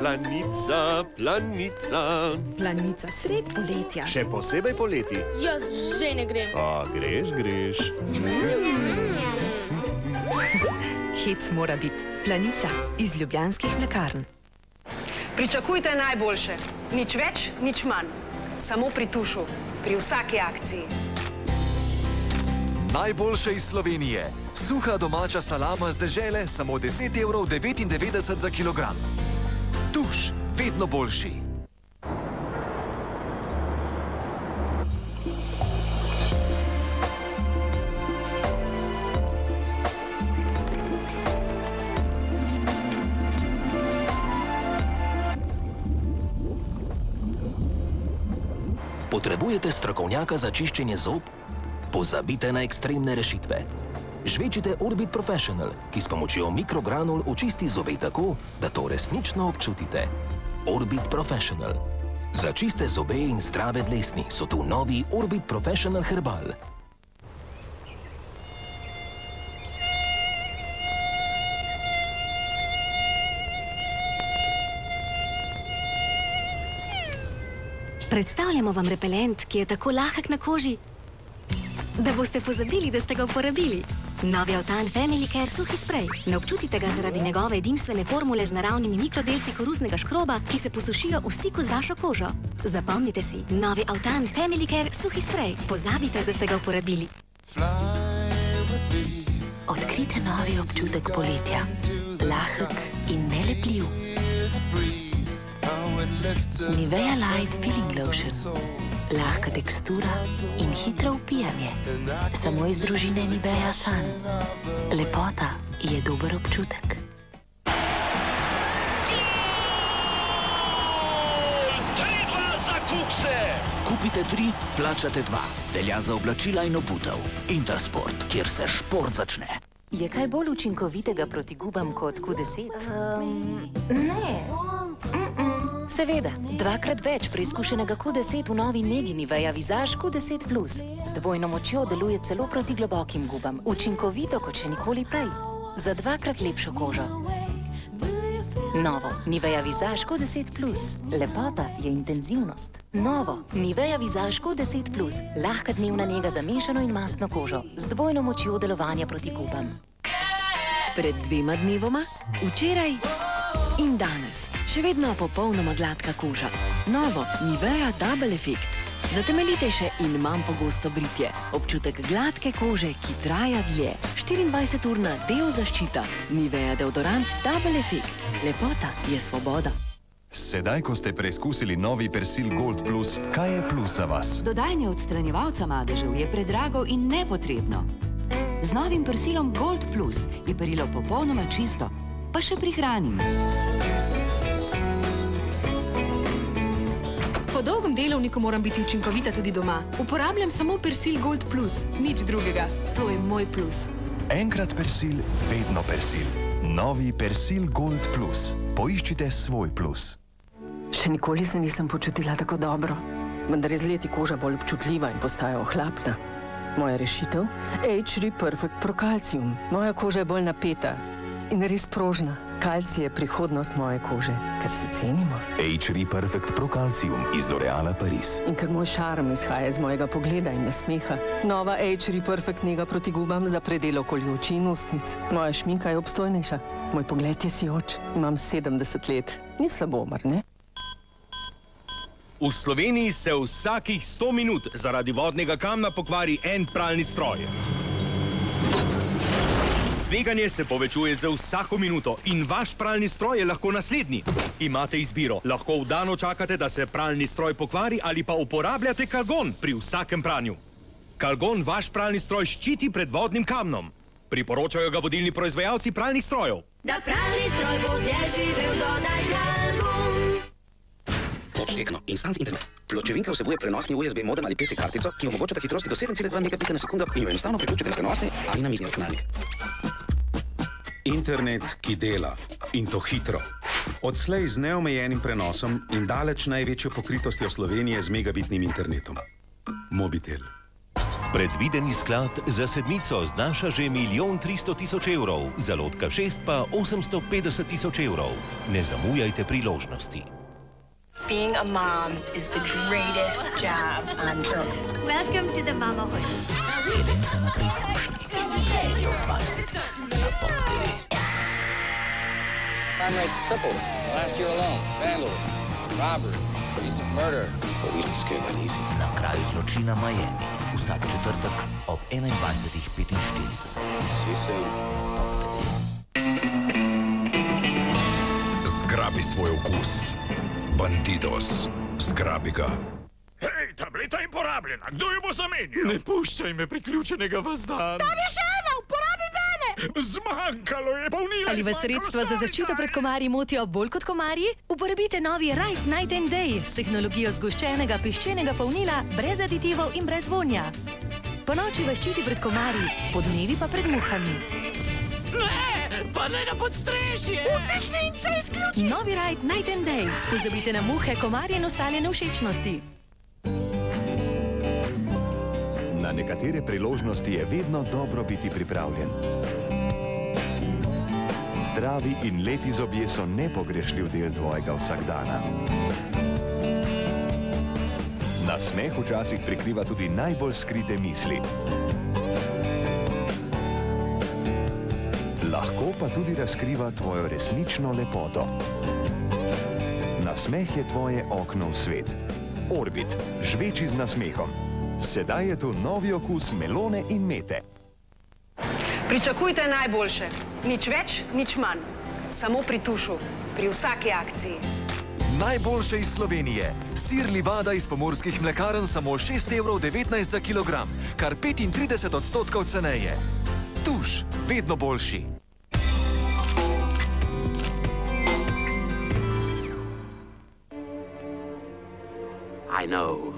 Planica, planica. Planica sred poletja. Še posebej poleti. Jaz že ne grem. A, greš. Hec mora biti. Planica iz Ljubljanskih mlekarn. Pričakujte najboljše. Nič več, nič manj. Samo pri Tušu. Pri vsaki akciji. Najboljše iz Slovenije. Suha domača salama z dežele, samo 10,99 € za kilogram. Tuš, vedno boljši. Potrebujete strokovnjaka za čiščenje zob? Pozabite na ekstremne rešitve. Žvečite Orbit Professional, ki s pomočjo mikrogranul očisti zobe tako, da to resnično občutite. Orbit Professional. Za čiste zobe in zdrave dlesni so tu novi Orbit Professional Herbal. Predstavljamo vam repelent, ki je tako lahek na koži, da boste pozabili, da ste ga uporabili. Novi Autan Family Care suhi sprej. Ne občutite ga zaradi njegove edinstvene formule z naravnimi mikrodelci koruznega škroba, ki se posušijo v stiku z vašo kožo. Zapomnite si, novi Autan Family Care suhi sprej. Pozabite, da ste ga uporabili. Odkrite novi občutek poletja. Lahek in nelepljiv. Nivea Light Peeling Lotion. Lahka tekstura in hitro vpijanje. Samo iz družine Nivea Sun. Lepota je dober občutek. Treba za kupce! Kupite 3, plačate 2. Velja za oblačila in obutev. Intersport, kjer se šport začne. Je kaj bolj učinkovitega proti gubam kot Q10? Ne. Seveda, 2-krat več preizkušenega Q10 v novi negi Nivea Visage Q10 Plus. Z dvojno močjo deluje celo proti globokim gubam. Učinkovito kot še nikoli prej. Za 2-krat lepšo kožo. Novo Nivea Visage Q10 Plus. Lepota je intenzivnost. Novo Nivea Visage Q10 Plus. Lahka dnevna nega za mešano in mastno kožo. Z dvojno močjo delovanja proti gubam. Pred 2 dnevoma, včeraj in danes. Še vedno popolnoma gladka koža. Novo Nivea Double Effect. Za temeljitejše in manj pogosto britje. Občutek gladke kože, ki traja dlje. 24-urna deo zaščita. Nivea deodorant Double Effect. Lepota je svoboda. Sedaj, ko ste preizkusili novi Persil Gold Plus, kaj je plus za vas? Dodajanje odstranjevalca madežev je predrago in nepotrebno. Z novim Persilom Gold Plus je perilo popolnoma čisto, pa še prihranim. Po dolgem delovniku moram biti učinkovita tudi doma. Uporabljam samo Persil Gold Plus, nič drugega. To je moj plus. Enkrat Persil, vedno Persil. Novi Persil Gold Plus. Poiščite svoj plus. Še nikoli se nisem počutila tako dobro, vendar je z leti koža bolj občutljiva in postaja ohlapna. Moja rešitev? H-Re Perfect Pro Calcium. Moja koža je bolj napeta in res prožna. Kalcij je prihodnost moje kože, ker se cenimo. H-Re Perfect Pro Calcium iz L'Oreala Paris. In ker moj šarm izhaja iz mojega pogleda in nasmeha. Nova H-Re Perfect nega proti gubam za predel okoli oči in ustnic. Moja šminka je obstojnejša. Moj pogled je sijoč. Imam 70 let. Ni slabo, mar ne? V Sloveniji se vsakih 100 minut zaradi vodnega kamna pokvari en pralni stroj. Tveganje se povečuje za vsako minuto in vaš pralni stroj je lahko naslednji. Imate izbiro. Lahko vdano čakate, da se pralni stroj pokvari ali pa uporabljate kalgon pri vsakem pranju. Kalgon vaš pralni stroj ščiti pred vodnim kamnom. Priporočajo ga vodilni proizvajalci pralnih strojev. Da pralni stroj bo dlje živel, dodaj kalgon. Tekno, instant internet. Pločevinka vsebuje prenosni USB modem ali PC kartico, ki omogočata hitrosti do 7,2 megabita na sekundo in jo enostavno priključite na prenosni ali na mizni računalnik. Internet, ki dela. In to hitro. Odslej z neomejenim prenosom in daleč največjo pokritostjo Slovenije z megabitnim internetom. Mobitel. Predvideni sklad za sedmico znaša že 1 300 000 evrov, za lotka 6 pa 850 000 evrov. Ne zamujajte priložnosti. Being a mom is the greatest job on earth. Welcome to the mamahood. Helenca na preizkušnji. Nedeljo ob 20. na Pop TV. Crime rates tripled last year alone. Vandalism, robberies, recent murder. But we don't scare that easy. Na kraju zločina Miami. Vsak četrtek ob 21:45. See you soon. Zgrabi svoj okus. Bandidos. Zgrabi ga. Hej, tableta je porabljena. Kdo jo bo zamenjal? Ne puščaj me priključenega v zdan. Tam je še ena, uporabi mene! Zmanjkalo je polnila. Ali vas sredstva za zaščito pred komarji motijo bolj kot komarji? Uporabite novi Right Night and Day s tehnologijo zgoščenega peščenega polnila brez aditivov in brez vonja. Po noči vas ščiti pred komarji, po dnevi pa pred muhami. Ne, pa ne na podstrešje! Utehni in se izključi! Novi Right Night and Day. Pozabite na muhe, komarje in ostale nevšečnosti. Na nekatere priložnosti je vedno dobro biti pripravljen. Zdravi in lepi zobje so nepogrešljiv del tvojega vsakdana. Nasmeh včasih prikriva tudi najbolj skrite misli. Lahko pa tudi razkriva tvojo resnično lepoto. Nasmeh je tvoje okno v svet. Orbit, žveči z nasmehom. Sedaj je tu novi okus melone in mete. Pričakujte najboljše. Nič več, nič manj. Samo pri Tušu, pri vsaki akciji. Najboljše iz Slovenije. Sir livada iz pomorskih mlekarn samo 6,19 € za kilogram, kar 35% ceneje. Tuš, vedno boljši. I know.